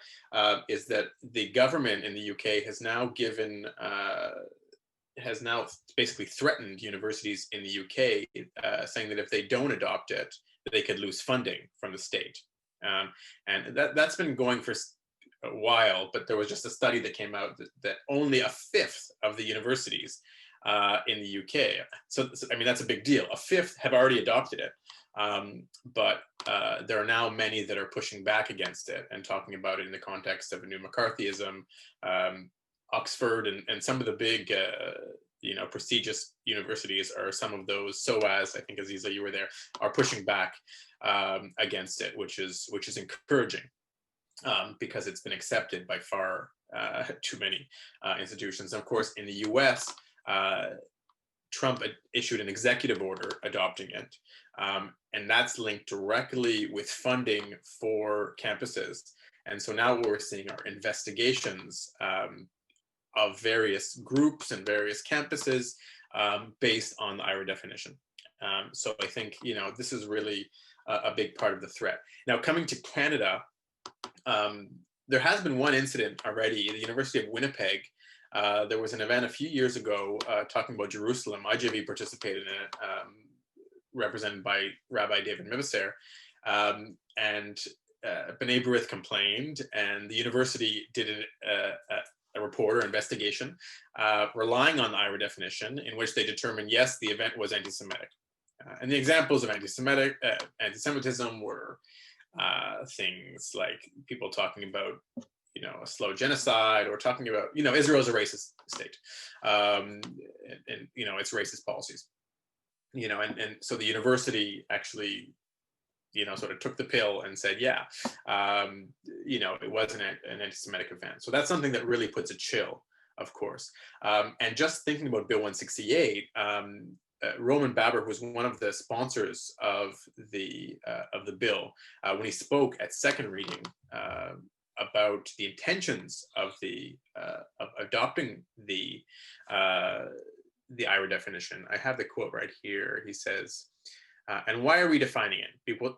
is that the government in the UK has now basically threatened universities in the UK, saying that if they don't adopt it, that they could lose funding from the state. And that's been going for a while, but there was just a study that came out that only a fifth of the universities in the UK, so I mean, that's a big deal. A fifth have already adopted it, but there are now many that are pushing back against it and talking about it in the context of a new McCarthyism. Oxford and some of the big prestigious universities are some of those. SOAS, I think, Aziza, you were there, are pushing back against it, which is encouraging, because it's been accepted by far too many institutions. And of course, in the US, Trump issued an executive order adopting it, and that's linked directly with funding for campuses. And so now what we're seeing are investigations of various groups and various campuses based on the IHRA definition. So I think, this is really a big part of the threat. Now, coming to Canada, there has been one incident already. The University of Winnipeg, there was an event a few years ago talking about Jerusalem. IJV participated in it, represented by Rabbi David Mibaser. And B'nai B'rith complained, and the university did a report or investigation relying on the IHRA definition, in which they determined, yes, the event was anti-Semitic. And the examples of anti-Semitism were things like people talking about, a slow genocide, or talking about, Israel's a racist state, and its racist policies, and so the university actually, sort of took the pill and said, yeah, it wasn't an anti-Semitic event. So that's something that really puts a chill, of course. And just thinking about Bill 168, Roman Baber, who was one of the sponsors of the bill, when he spoke at second reading about the intentions of adopting the IHRA definition, I have the quote right here. He says, and why are we defining it?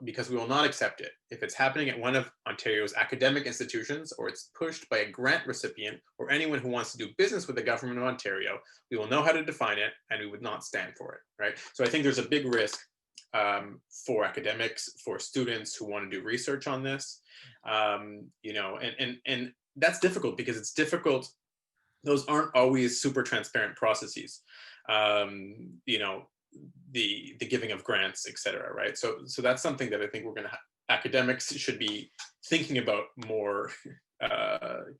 Because we will not accept it. If it's happening at one of Ontario's academic institutions, or it's pushed by a grant recipient or anyone who wants to do business with the government of Ontario, we will know how to define it, and we would not stand for it, right? So I think there's a big risk for academics, for students who want to do research on this, and that's difficult, because it's difficult. Those aren't always super transparent processes. The giving of grants, et cetera, right? So that's something that I think academics should be thinking about more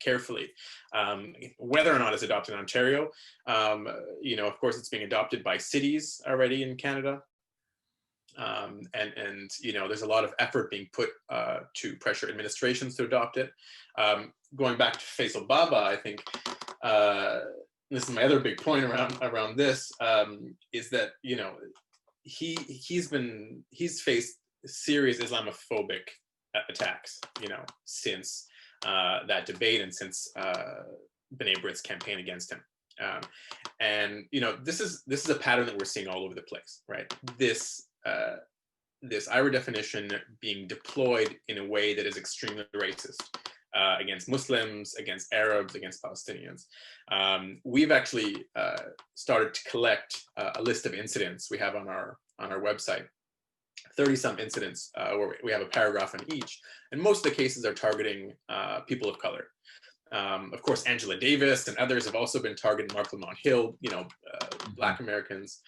carefully. Whether or not it's adopted in Ontario, of course, it's being adopted by cities already in Canada. And there's a lot of effort being put to pressure administrations to adopt it. Going back to Faisal Baba, I think this is my other big point around this, is that he's faced serious Islamophobic attacks, since that debate and since B'nai B'rith's campaign against him. This is a pattern that we're seeing all over the place, right? This IHRA definition being deployed in a way that is extremely racist against Muslims, against Arabs, against Palestinians. We've actually started to collect a list of incidents we have on our website, 30-some incidents where we have a paragraph on each, and most of the cases are targeting people of color. Of course, Angela Davis and others have also been targeted. Mark Lamont Hill, Black Americans.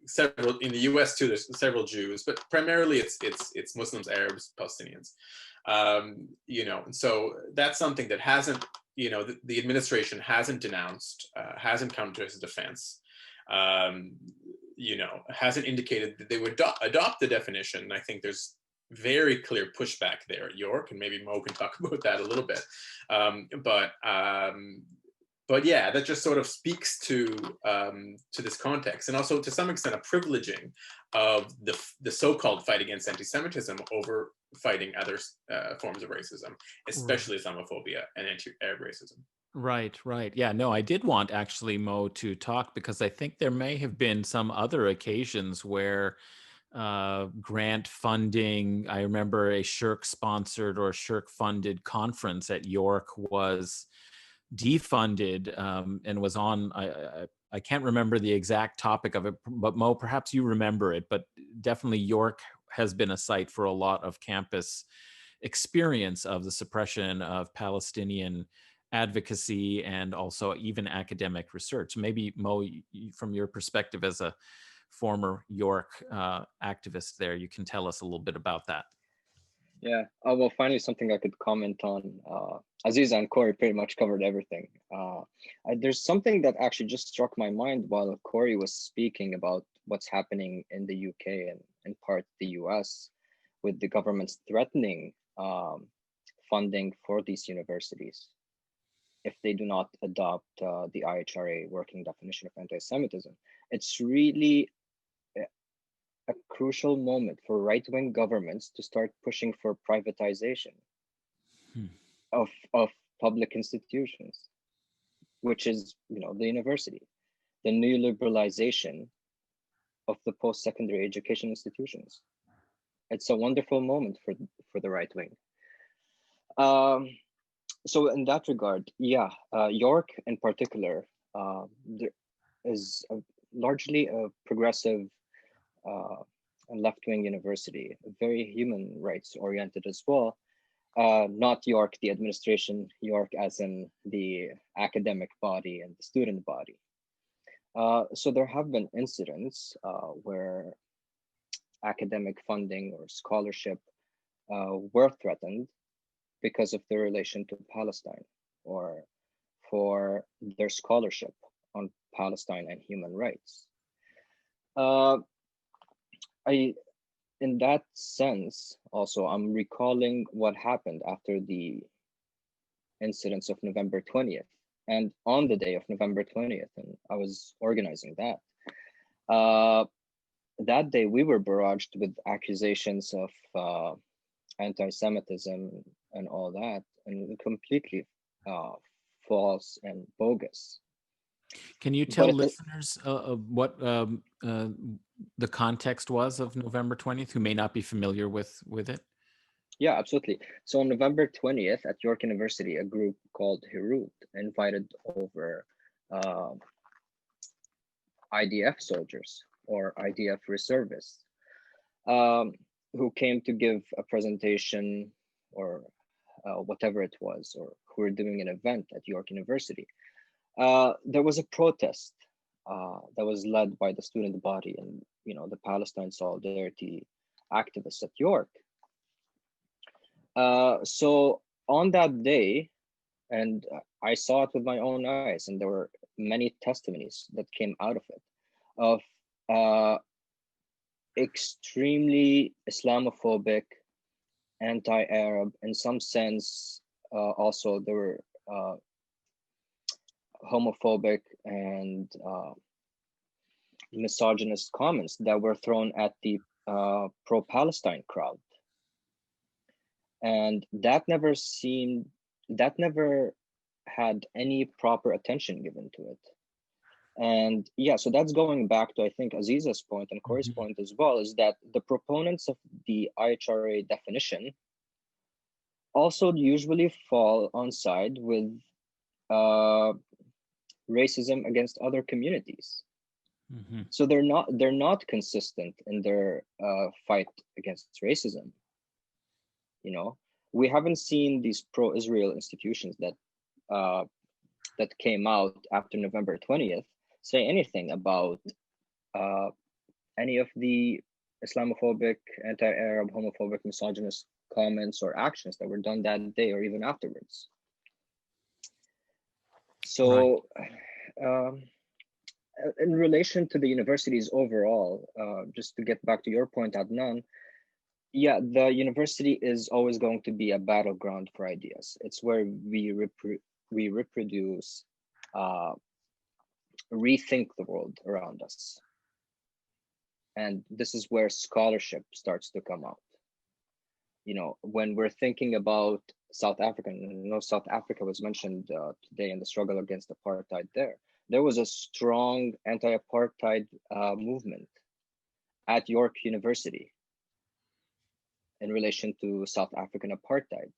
Several in the U.S. too. There's several Jews, but primarily it's Muslims, Arabs, Palestinians. And so that's something that hasn't, the administration hasn't denounced, hasn't come to his defense. Hasn't indicated that they would adopt the definition. I think there's very clear pushback there at York, and maybe Mo can talk about that a little bit. But yeah, that just sort of speaks to this context, and also to some extent a privileging of the so-called fight against anti-Semitism over fighting other forms of racism, especially Islamophobia and anti-Arab racism. Right. Yeah, no, I did want actually Mo to talk, because I think there may have been some other occasions where grant funding, I remember a SSHRC-sponsored or SSHRC-funded conference at York was defunded and was on, I can't remember the exact topic of it, but Mo, perhaps you remember it, but definitely York has been a site for a lot of campus experience of the suppression of Palestinian advocacy and also even academic research. Maybe Mo, from your perspective as a former York activist there, you can tell us a little bit about that. Yeah, well, finally something I could comment on. Aziz and Corey pretty much covered everything. There's something that actually just struck my mind while Corey was speaking about what's happening in the UK and in part the US, with the governments threatening funding for these universities if they do not adopt the IHRA working definition of anti-Semitism. It's really a crucial moment for right-wing governments to start pushing for privatization of public institutions, which is, the university, the neoliberalization of the post-secondary education institutions. It's a wonderful moment for the right wing. So in that regard, York in particular, there is largely a progressive left-wing university, very human rights oriented as well. Not York, the administration, York as in the academic body and the student body. So there have been incidents where academic funding or scholarship were threatened because of their relation to Palestine or for their scholarship on Palestine and human rights. In that sense, also, I'm recalling what happened after the incidents of November 20th. And on the day of November 20th, and I was organizing that, that day we were barraged with accusations of anti-Semitism and all that, and completely false and bogus. Can you tell listeners what the context was of November 20th, who may not be familiar with it? Yeah, absolutely. So on November 20th at York University, a group called Hirut invited over IDF soldiers or IDF reservists who came to give a presentation or whatever it was, or who were doing an event at York University. There was a protest that was led by the student body and the Palestine Solidarity activists at York. So on that day, and I saw it with my own eyes, and there were many testimonies that came out of it, of extremely Islamophobic, anti-Arab, in some sense. Also, there were homophobic and misogynist comments that were thrown at the pro-Palestine crowd, and that never had any proper attention given to it. And yeah, so that's going back to, I think, Aziza's point and Corey's point as well, is that the proponents of the IHRA definition also usually fall on side with racism against other communities. So they're not consistent in their fight against racism. You know, we haven't seen these pro-Israel institutions that came out after November 20th say anything about any of the Islamophobic, anti-Arab, homophobic, misogynist comments or actions that were done that day or even afterwards. So in relation to the universities overall, just to get back to your point, Adnan, yeah, the university is always going to be a battleground for ideas. It's where we reproduce, rethink the world around us. And this is where scholarship starts to come out. You know, when we're thinking about South Africa, you know, South Africa was mentioned today in the struggle against apartheid there was a strong anti-apartheid movement at York University in relation to South African apartheid.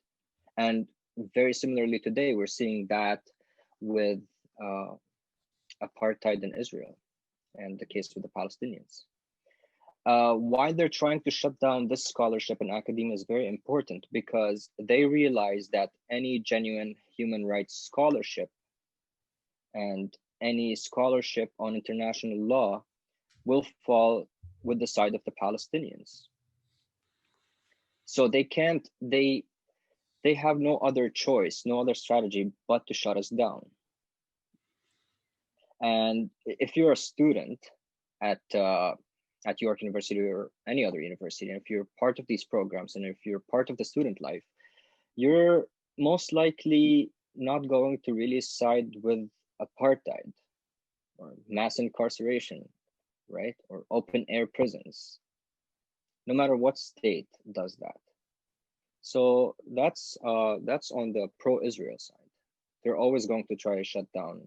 And very similarly today, we're seeing that with apartheid in Israel and the case with the Palestinians. Why they're trying to shut down this scholarship in academia is very important, because they realize that any genuine human rights scholarship and any scholarship on international law will fall with the side of the Palestinians. So they have no other choice, no other strategy but to shut us down. And if you're a student at York University or any other university, and if you're part of these programs and if you're part of the student life, you're most likely not going to really side with apartheid or mass incarceration, right? Or open air prisons, no matter what state does that. So that's on the pro-Israel side. They're always going to try to shut down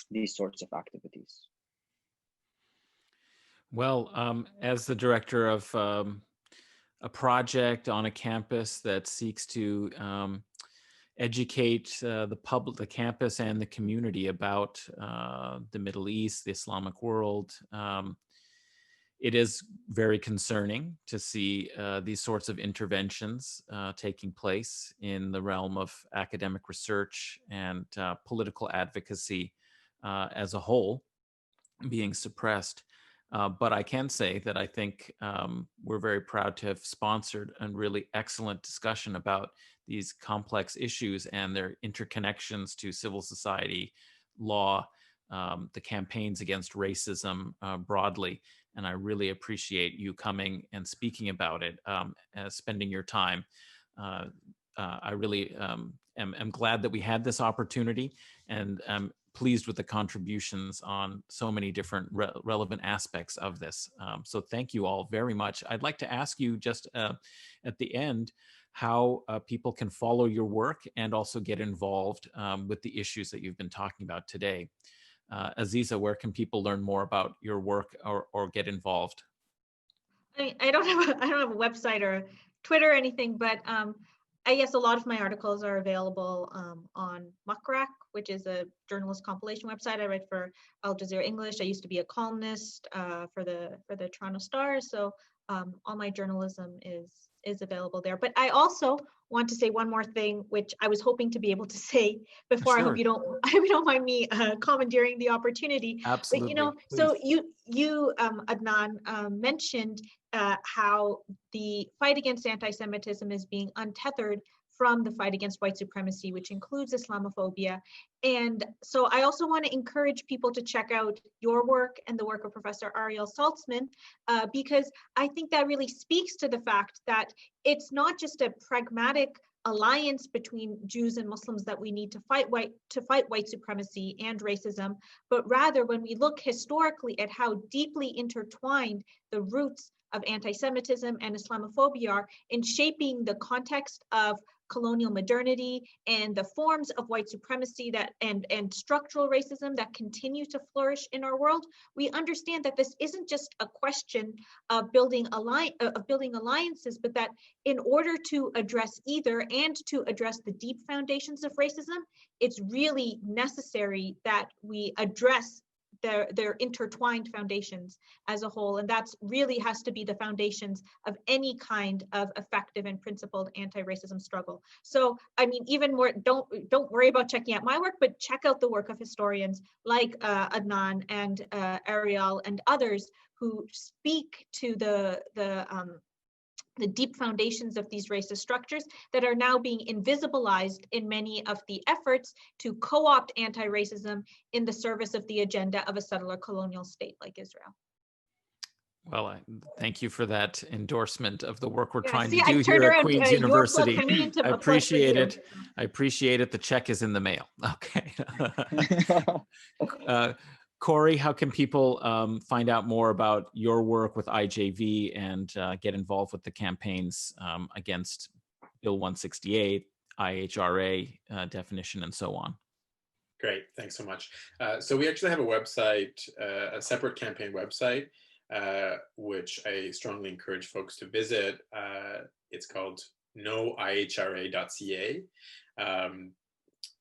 these sorts of activities. Well, as the director of a project on a campus that seeks to educate the campus and the community about the Middle East, the Islamic world, it is very concerning to see these sorts of interventions taking place in the realm of academic research and political advocacy as a whole being suppressed. But I can say that I think we're very proud to have sponsored a really excellent discussion about these complex issues and their interconnections to civil society, law, the campaigns against racism broadly. And I really appreciate you coming and speaking about it, spending your time. I really am glad that we had this opportunity, and I'm pleased with the contributions on so many different relevant aspects of this. So thank you all very much. I'd like to ask you just at the end how people can follow your work and also get involved with the issues that you've been talking about today. Aziza, where can people learn more about your work or get involved? I don't have a website or Twitter or anything, but I guess a lot of my articles are available on Muckrack, which is a journalist compilation website. I write for Al Jazeera English. I used to be a columnist for the Toronto Star, so all my journalism is available there. But I also want to say one more thing, which I was hoping to be able to say before. Sure. I hope you don't mind me commandeering the opportunity. Absolutely. But so you Adnan mentioned how the fight against anti-Semitism is being untethered from the fight against white supremacy, which includes Islamophobia. And so I also want to encourage people to check out your work and the work of Professor Ariel Saltzman, because I think that really speaks to the fact that it's not just a pragmatic alliance between Jews and Muslims that we need to fight white supremacy and racism, but rather when we look historically at how deeply intertwined the roots of anti-Semitism and Islamophobia are in shaping the context of colonial modernity and the forms of white supremacy that and structural racism that continue to flourish in our world, we understand that this isn't just a question of building alliances, but that in order to address either and to address the deep foundations of racism, it's really necessary that we address their intertwined foundations as a whole, and that's really has to be the foundations of any kind of effective and principled anti-racism struggle. So, I mean, even more, don't worry about checking out my work, but check out the work of historians like Adnan and Ariel and others who speak to the deep foundations of these racist structures that are now being invisibilized in many of the efforts to co-opt anti-racism in the service of the agenda of a settler colonial state like Israel. Well, thank you for that endorsement of the work we're trying to I do turned here at around, Queen's University. I appreciate it. You. I appreciate it. The check is in the mail. Okay. Corey, how can people find out more about your work with IJV and get involved with the campaigns against Bill 168, IHRA definition, and so on? Great, thanks so much. So we actually have a website, a separate campaign website, which I strongly encourage folks to visit. It's called noihra.ca.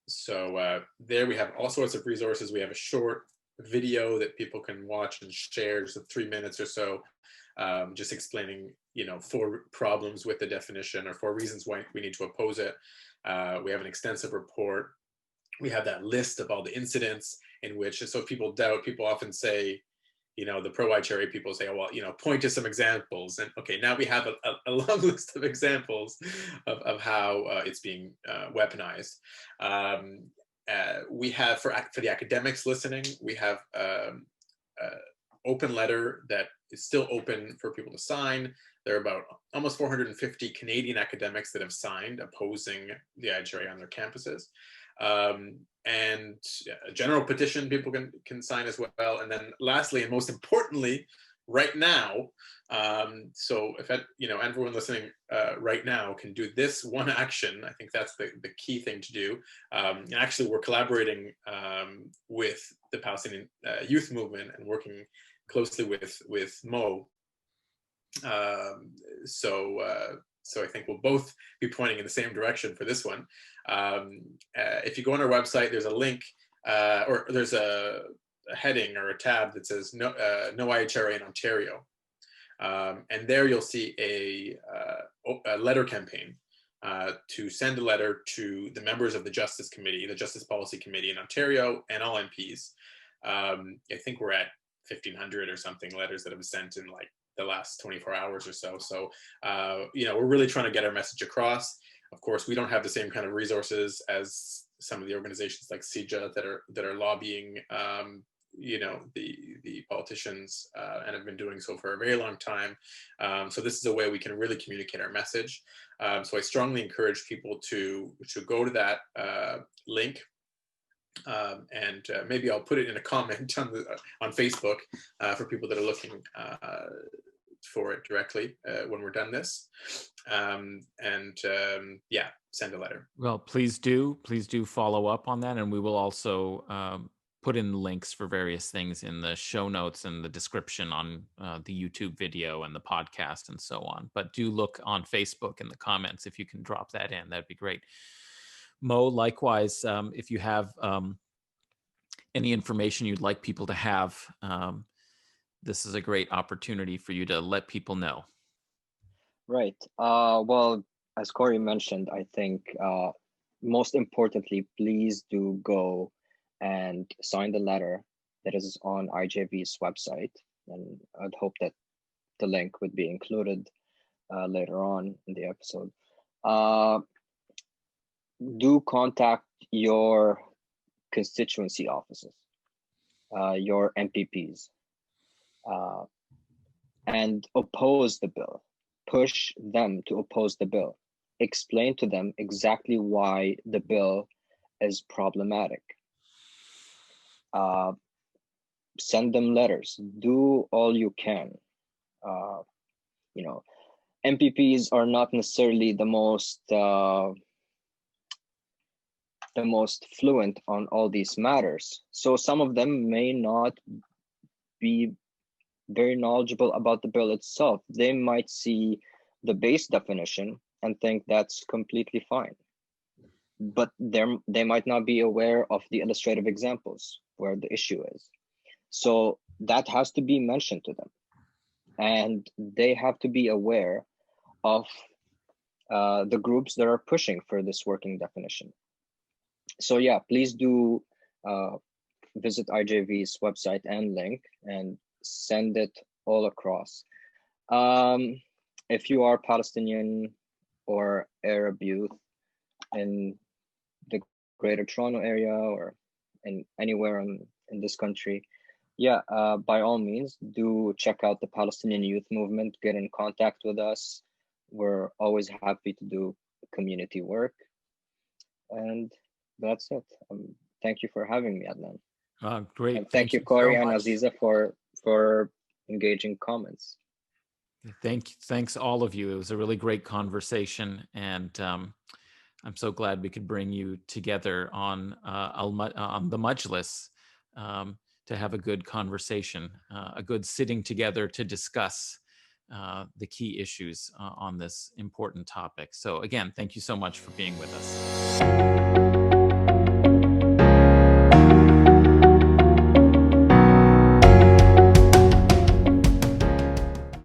So there we have all sorts of resources. We have a short video that people can watch and share, just 3 minutes or so, just explaining, 4 problems with the definition or 4 reasons why we need to oppose it. We have an extensive report. We have that list of all the incidents in which, so if people doubt, people often say, the pro-IHRA people say, oh, well, point to some examples. And okay, now we have a long list of examples of how it's being weaponized. We have, for the academics listening, we have open letter that is still open for people to sign. There are about almost 450 Canadian academics that have signed opposing the IHRA on their campuses. And a general petition people can sign as well. And then lastly, and most importantly, right now, so if everyone listening right now can do this one action, I think that's the key thing to do. And actually, we're collaborating with the Palestinian youth movement and working closely with Mo. So I think we'll both be pointing in the same direction for this one. If you go on our website, there's a link or there's a heading or a tab that says no IHRA in Ontario. And there you'll see a letter campaign to send a letter to the members of the Justice Committee, the Justice Policy Committee in Ontario, and all MPs. I think we're at 1,500 or something letters that have been sent in like the last 24 hours or so. So, we're really trying to get our message across. Of course, we don't have the same kind of resources as some of the organizations like CIJA that are lobbying, the politicians and have been doing so for a very long time. So this is a way we can really communicate our message. So I strongly encourage people to go to that link. And maybe I'll put it in a comment on Facebook for people that are looking for it directly when we're done this. Send a letter. Well, please do follow up on that, and we will also put in links for various things in the show notes and the description on the YouTube video and the podcast and so on. But do look on Facebook in the comments if you can drop that in. That'd be great. Mo, likewise, if you have any information you'd like people to have, this is a great opportunity for you to let people know. Right. Well, as Corey mentioned, I think most importantly, please do go and sign the letter that is on IJV's website. And I'd hope that the link would be included later on in the episode. do contact your constituency offices, your MPPs, and oppose the bill. Push them to oppose the bill. Explain to them exactly why the bill is problematic. Send them letters. Do all you can. You know, MPPs are not necessarily the most fluent on all these matters. So some of them may not be very knowledgeable about the bill itself. They might see the base definition and think that's completely fine. But they might not be aware of the illustrative examples where the issue is. So that has to be mentioned to them. And they have to be aware of the groups that are pushing for this working definition. So yeah, please do visit IJV's website and link and send it all across. If you are Palestinian or Arab youth in the Greater Toronto area or in anywhere in this country, yeah, by all means, do check out the Palestinian Youth Movement, get in contact with us. We're always happy to do community work. And that's it. Thank you for having me, Adnan. Great. And thank you, Corey so and much. Aziza, for engaging comments. Thanks all of you. It was a really great conversation, and I'm so glad we could bring you together on the Majlis to have a good conversation, a good sitting together to discuss the key issues on this important topic. So again, thank you so much for being with us.